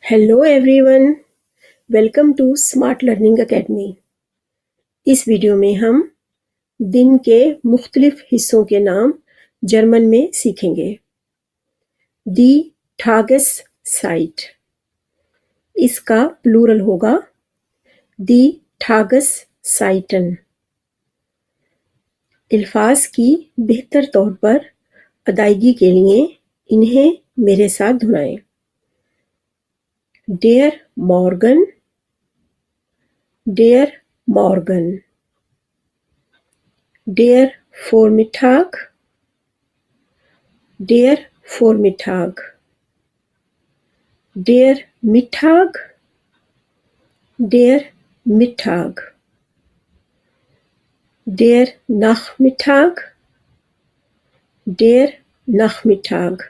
Hello everyone, welcome to smart learning academy. इस video में हम दिन के मुख्तलिफ हिस्सों के नाम जर्मन में सीखेंगे। दी ठागस साइट, इसका प्लूरल होगा दी ठागस साइटन। अल्फाज की बेहतर तौर पर अदायगी के लिए इन्हें मेरे साथ दोहराएं। Der Morgen, der Morgen, der Vormittag, der Vormittag, der Mittag, der Mittag, der Nachmittag, der Nachmittag,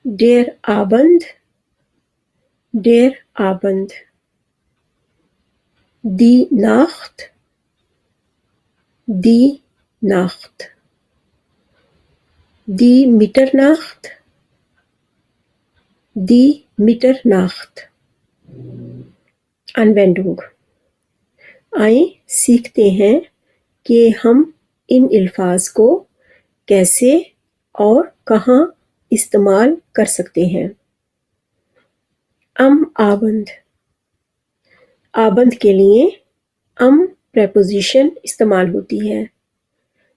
der Abend, der Abend, die Nacht, die Nacht, die Mitternacht, die Mitternacht। Anwendung। आइए सीखते हैं कि हम इन अल्फाज को कैसे और कहाँ इस्तेमाल कर सकते हैं। आबंद, आबंद के लिए प्रेपोजिशन इस्तेमाल होती है,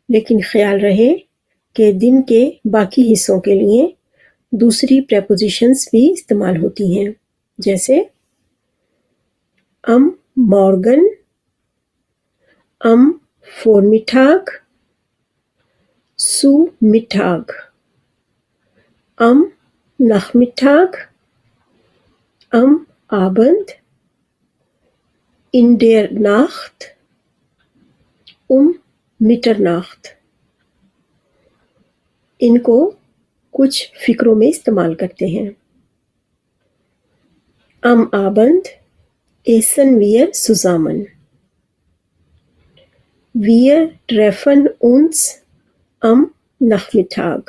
लेकिन ख्याल रहे कि दिन के बाकी हिस्सों के लिए दूसरी प्रेपोजिशंस भी इस्तेमाल होती हैं, जैसे मॉर्गन, फोरमिठाग, सू मिठाग, nachmittag, Abend, in der Nacht, Mitternacht। इनको कुछ फिक्रों में इस्तेमाल करते हैं। Abend essen wir zusammen। Wir treffen uns am Nachmittag।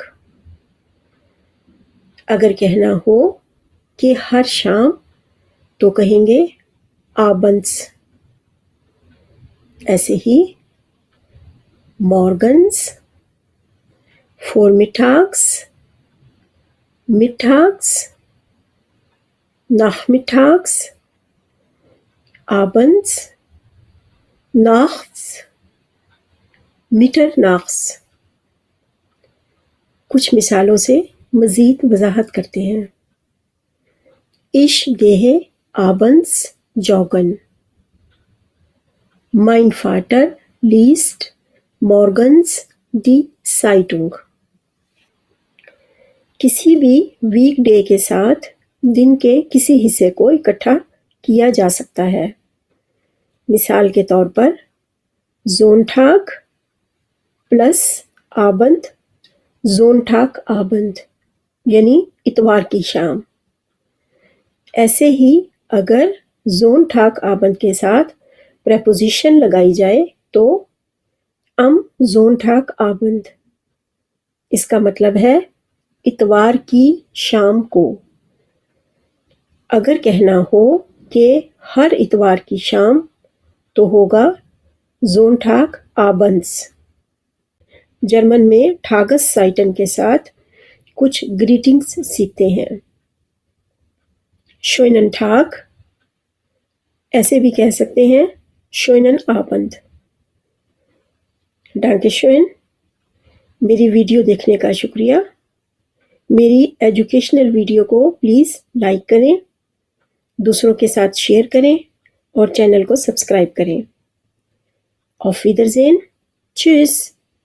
अगर कहना हो कि हर शाम तो कहेंगे abends। ऐसे ही morgens, vormittags, mittags, nachmittags, abends, nachts, mitternachts। कुछ मिसालों से मज़ीद वजाहत करते हैं। Ich gehe abends joggen। Mein Vater liest morgens die Zeitung। किसी भी वीक डे के साथ दिन के किसी हिस्से को इकट्ठा किया जा सकता है। मिसाल के तौर पर Sonntag प्लस आबंद, Sonntag Abend, यानी इतवार की शाम। ऐसे ही अगर Sonntag Abend के साथ प्रेपोजिशन लगाई जाए तो Sonntag Abend, इसका मतलब है इतवार की शाम को। अगर कहना हो कि हर इतवार की शाम तो होगा Sonntag Abends। जर्मन में ठागस साइटन के साथ कुछ ग्रीटिंग्स सीखते हैं। Schönen Tag, ऐसे भी कह सकते हैं Schönen Abend। Dankeschön, मेरी वीडियो देखने का शुक्रिया। मेरी एजुकेशनल वीडियो को प्लीज़ लाइक करें, दूसरों के साथ शेयर करें और चैनल को सब्सक्राइब करें। Auf Wiedersehen, tschüss।